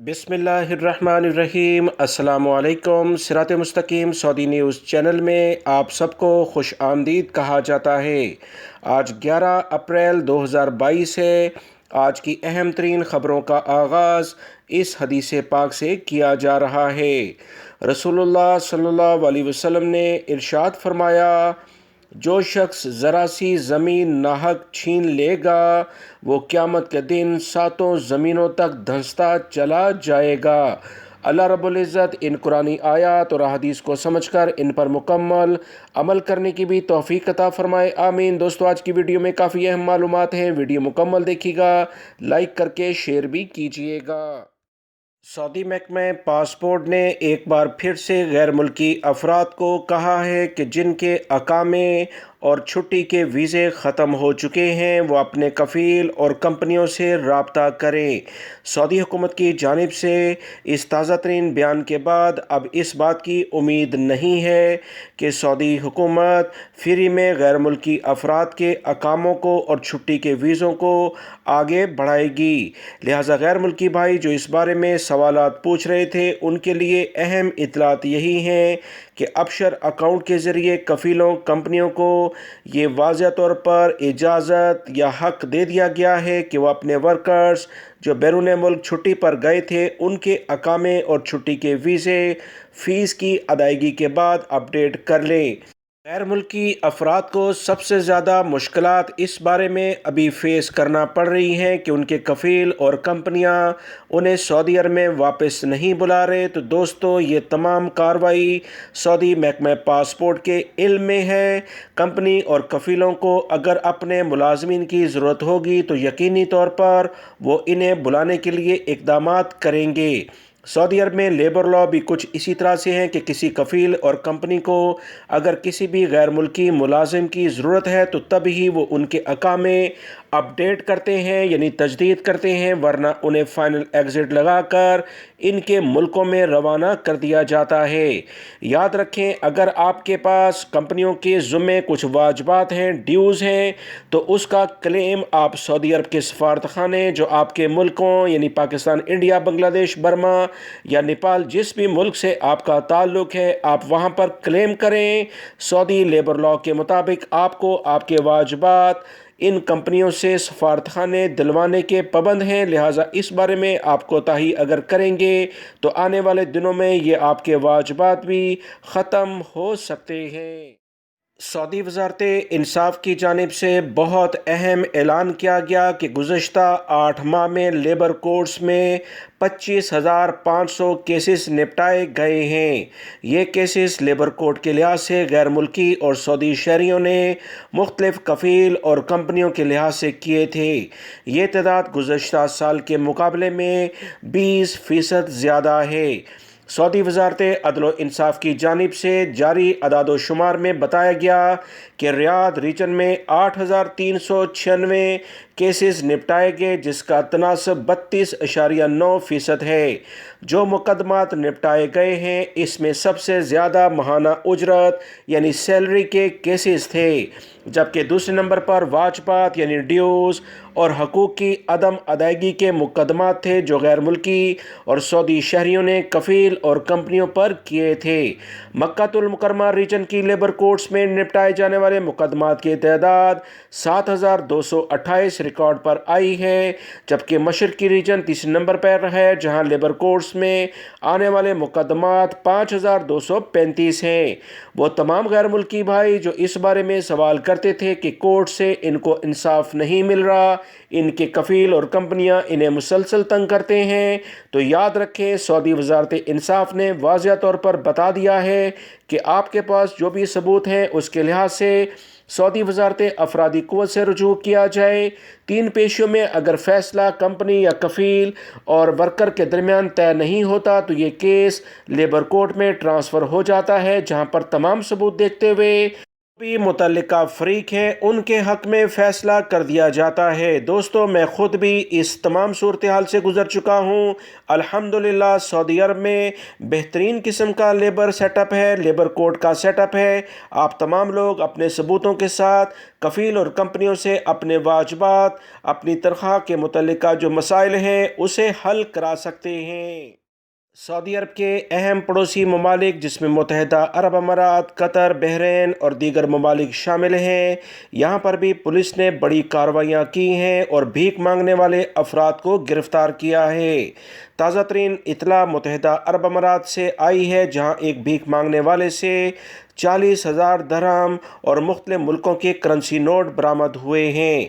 बिस्मिल्लाहिर्रहमानिर्रहीम। अस्सलामुअलैकुम। सिरात मुस्तकीम सऊदी न्यूज़ चैनल में आप सबको खुश आमदीद कहा जाता है। आज 11 अप्रैल 2022 है। आज की अहम तरीन ख़बरों का आगाज़ इस हदीस पाक से किया जा रहा है। रसूलुल्लाह सल्लल्लाहु अलैहि वसल्लम ने इरशाद फरमाया, जो शख्स ज़रा सी ज़मीन नाहक छीन लेगा वो क़यामत के दिन सातों ज़मीनों तक धंसता चला जाएगा। अल्लाह रब्बुल इज़्ज़त इन कुरानी आयात और अहादीस को समझकर इन पर मुकम्मल अमल करने की भी तौफ़ीक़ अता फ़रमाए। आमीन। दोस्तों, आज की वीडियो में काफ़ी अहम मालूमात हैं। वीडियो मुकम्मल देखिएगा, लाइक करके शेयर भी कीजिएगा। सऊदी महकमा पासपोर्ट ने एक बार फिर से गैर मुल्की अफराद को कहा है कि जिनके अकामे और छुट्टी के वीज़े ख़त्म हो चुके हैं वो अपने कफ़ील और कंपनियों से रब्ता करें। सऊदी हुकूमत की जानिब से इस ताज़ा तरीन बयान के बाद अब इस बात की उम्मीद नहीं है कि सऊदी हुकूमत फ्री में गैर मुल्की अफराद के अकामों को और छुट्टी के वीज़ों को आगे बढ़ाएगी। लिहाजा गैर मुल्की भाई जो इस बारे में सवालात पूछ रहे थे उनके लिए अहम इतलात यही हैं कि अबशर अकाउंट के ज़रिए कफ़ीलों कंपनियों को ये वाज़ह तौर पर इजाज़त या हक़ दे दिया गया है कि वह अपने वर्कर्स जो बैरून मुल्क छुट्टी पर गए थे उनके अकामे और छुट्टी के वीज़े फ़ीस की अदायगी के बाद अपडेट कर लें। गैर मुल्की अफराद को सबसे ज़्यादा मुश्किलात इस बारे में अभी फ़ेस करना पड़ रही हैं कि उनके कफ़ील और कंपनियां उन्हें सऊदी अरब में वापस नहीं बुला रहे। तो दोस्तों, ये तमाम कार्रवाई सऊदी महकमा पासपोर्ट के इल्म में है। कंपनी और कफ़ीलों को अगर अपने मुलाजमीन की ज़रूरत होगी तो यकीनी तौर पर वो इन्हें बुलाने के लिए इक़दामात करेंगे। सऊदी अरब में लेबर लॉ भी कुछ इसी तरह से है कि किसी कफ़ील और कंपनी को अगर किसी भी गैर मुल्की मुलाजिम की ज़रूरत है तो तब ही वो उनके अकामे अपडेट करते हैं यानी तजदीद करते हैं, वरना उन्हें फ़ाइनल एग्ज़िट लगाकर इनके मुल्कों में रवाना कर दिया जाता है। याद रखें, अगर आपके पास कंपनियों के ज़ुम्मे कुछ वाजबात हैं, ड्यूज़ हैं, तो उसका क्लेम आप सऊदी अरब के सफारत खाने जो आपके मुल्कों यानी पाकिस्तान, इंडिया, बांग्लादेश, बर्मा या नेपाल जिस भी मुल्क से आपका ताल्लुक़ है आप वहाँ पर क्लेम करें। सऊदी लेबर लॉ के मुताबिक आपको आपके वाजबात इन कंपनियों से सफारतखाने दिलवाने के पाबंद हैं। लिहाजा इस बारे में आप कोताही अगर करेंगे तो आने वाले दिनों में ये आपके वाजबात भी ख़त्म हो सकते हैं। सऊदी वज़ारत इंसाफ़ की जानिब से बहुत अहम ऐलान किया गया कि गुज़श्ता 8 माह में लेबर कोर्ट्स में 25,500 केसेस निपटाए गए हैं। ये केसेस लेबर कोर्ट के लिहाज से गैर मुल्की और सऊदी शहरियों ने मुख्तलिफ कफ़ील और कंपनियों के लिहाज से किए थे। ये तादाद गुज़श्ता साल के मुकाबले में 20% ज़्यादा है। सऊदी वज़ारत अदल व इंसाफ़ की जानिब से जारी अदाद शुमार में बताया गया कि रियाद रीजन में 8,396 केसेस निपटाए गए, जिसका तनासब 32.9% है। जो मुकदमात निपटाए गए हैं इसमें सबसे ज़्यादा महाना उजरत यानी सैलरी के केसेस थे, जबकि दूसरे नंबर पर वाजबात यानी ड्यूज़ और हकूक़ की अदम अदायगी के मुकदमात थे जो गैर मुल्की और सऊदी शहरियों ने कफ़ील और कंपनियों पर किए थे। मक्कातुल मुकरमा रीजन की लेबर कोर्ट्स में निपटाए जाने वाले मुकदमात की तादाद 7,228 रिकॉर्ड पर आई है, जबकि मशरक़ी रीजन तीसरे नंबर पर है जहां लेबर कोर्ट्स में आने वाले मुकदमात 5,235 हैं। वो तमाम गैर मुल्की भाई जो इस बारे में सवाल करते थे कि कोर्ट से इनको इंसाफ नहीं मिल रहा, इनके कफ़ील और कंपनियां इन्हें मुसलसल तंग करते हैं, तो याद रखें सऊदी वज़ारत इंसाफ ने वाज़िया तौर पर बता दिया है कि आपके पास जो भी सबूत हैं उसके लिहाज से सऊदी वज़ारत अफरादी क़ुव्वत से रुजू किया जाए। 3 पेशियों में अगर फ़ैसला कंपनी या कफ़ील और वर्कर के दरमियान तय नहीं होता तो ये केस लेबर कोर्ट में ट्रांसफ़र हो जाता है, जहां पर तमाम सबूत देखते हुए بھی متعلقہ فریق ہیں ان کے حق میں فیصلہ کر دیا جاتا ہے۔ دوستو، میں خود بھی اس تمام صورتحال سے گزر چکا ہوں۔ الحمدللہ سعودی عرب میں بہترین قسم کا لیبر سیٹ اپ ہے، لیبر کوڈ کا سیٹ اپ ہے۔ آپ تمام لوگ اپنے ثبوتوں کے ساتھ کفیل اور کمپنیوں سے اپنے واجبات، اپنی تنخواہ کے متعلقہ جو مسائل ہیں اسے حل کرا سکتے ہیں۔ سعودی عرب کے اہم پڑوسی ممالک جس میں متحدہ عرب امارات، قطر، بحرین اور دیگر ممالک شامل ہیں، یہاں پر بھی پولیس نے بڑی کارروائیاں کی ہیں اور بھیک مانگنے والے افراد کو گرفتار کیا ہے۔ تازہ ترین اطلاع متحدہ عرب امارات سے آئی ہے، جہاں ایک بھیک مانگنے والے سے 40,000 درہم اور مختلف ملکوں کے کرنسی نوٹ برآمد ہوئے ہیں۔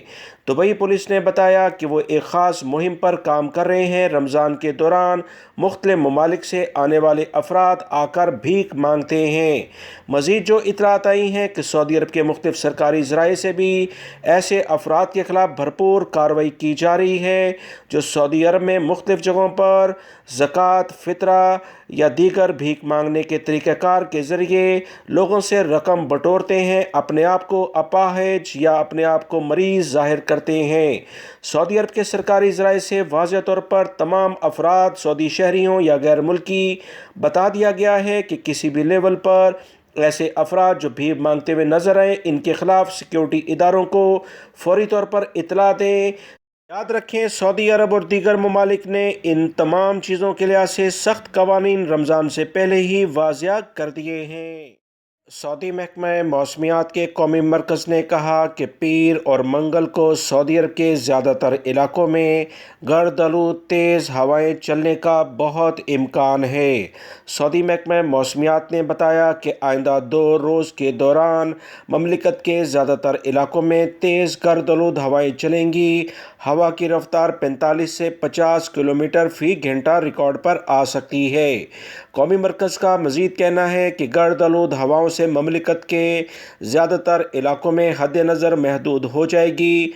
دبئی پولیس نے بتایا کہ وہ ایک خاص مہم پر کام کر رہے ہیں۔ رمضان کے دوران مختلف ممالک سے آنے والے افراد آ کر بھیک مانگتے ہیں۔ مزید جو اطلاعات آئی ہیں کہ سعودی عرب کے مختلف سرکاری ذرائع سے بھی ایسے افراد کے خلاف بھرپور کارروائی کی جا رہی ہے جو سعودی عرب میں مختلف جگہوں پر زکوٰۃ، فطرہ یا دیگر بھیک مانگنے کے طریقہ کار کے ذریعے لوگوں سے رقم بٹورتے ہیں، اپنے آپ کو اپاہج یا اپنے آپ کو مریض ظاہر کرتے ہیں۔ سعودی عرب کے سرکاری ذرائع سے واضح طور پر تمام افراد، سعودی شہری ہوں یا غیر ملکی، بتا دیا گیا ہے کہ کسی بھی لیول پر ایسے افراد جو بھیک مانگتے ہوئے نظر آئیں ان کے خلاف سیکیورٹی اداروں کو فوری طور پر اطلاع دیں۔ یاد رکھیں، سعودی عرب اور دیگر ممالک نے ان تمام چیزوں کے لحاظ سے سخت قوانین رمضان سے پہلے ہی واضح کر دیے ہیں۔ سعودی محکمہ موسمیات کے قومی مرکز نے کہا کہ پیر اور منگل کو سعودی عرب کے زیادہ تر علاقوں میں گرد آلود تیز ہوائیں چلنے کا بہت امکان ہے۔ سعودی محکمہ موسمیات نے بتایا کہ آئندہ 2 روز کے دوران مملکت کے زیادہ تر علاقوں میں تیز گرد آلود ہوائیں چلیں گی۔ ہوا کی رفتار 45 سے 50 کلومیٹر فی گھنٹہ ریکارڈ پر آ سکتی ہے۔ قومی مرکز کا مزید کہنا ہے کہ گرد آلود ہواؤں سے مملکت کے زیادہ تر علاقوں میں حد نظر محدود ہو جائے گی۔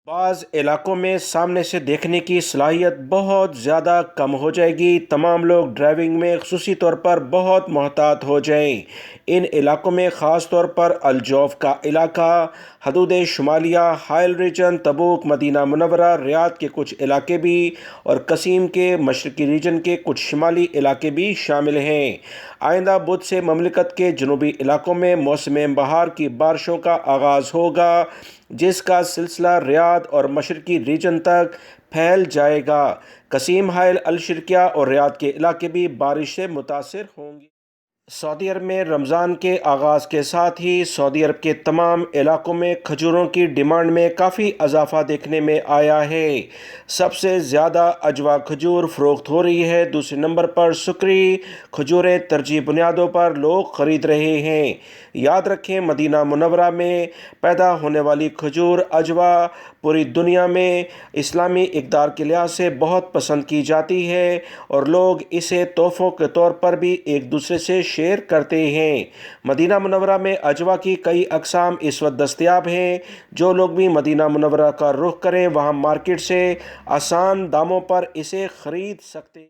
بعض علاقوں میں سامنے سے دیکھنے کی صلاحیت بہت زیادہ کم ہو جائے گی۔ تمام لوگ ڈرائیونگ میں خصوصی طور پر بہت محتاط ہو جائیں۔ ان علاقوں میں خاص طور پر الجوف کا علاقہ، حدود شمالیہ، حائل ریجن، تبوک، مدینہ منورہ، ریاض کے کچھ علاقے بھی اور قصیم کے مشرقی ریجن کے کچھ شمالی علاقے بھی شامل ہیں۔ آئندہ بدھ سے مملکت کے جنوبی علاقوں میں موسم بہار کی بارشوں کا آغاز ہوگا، جس کا سلسلہ ریاض اور مشرقی ریجن تک پھیل جائے گا۔ قصیم، حائل، الشرقیہ اور ریاض کے علاقے بھی بارش سے متاثر ہوں گے۔ سعودی عرب میں رمضان کے آغاز کے ساتھ ہی سعودی عرب کے تمام علاقوں میں کھجوروں کی ڈیمانڈ میں کافی اضافہ دیکھنے میں آیا ہے۔ سب سے زیادہ اجوا کھجور فروخت ہو رہی ہے، دوسرے نمبر پر سکری کھجوریں ترجیحی بنیادوں پر لوگ خرید رہے ہیں۔ یاد رکھیں، مدینہ منورہ میں پیدا ہونے والی کھجور اجوا پوری دنیا میں اسلامی اقدار کے لحاظ سے بہت پسند کی جاتی ہے اور لوگ اسے تحفوں کے طور پر بھی ایک دوسرے سے شیئر کرتے ہیں۔ مدینہ منورہ میں اجوا کی کئی اقسام اس وقت دستیاب ہیں۔ جو لوگ بھی مدینہ منورہ کا رخ کریں، وہاں مارکیٹ سے آسان داموں پر اسے خرید سکتے ہیں۔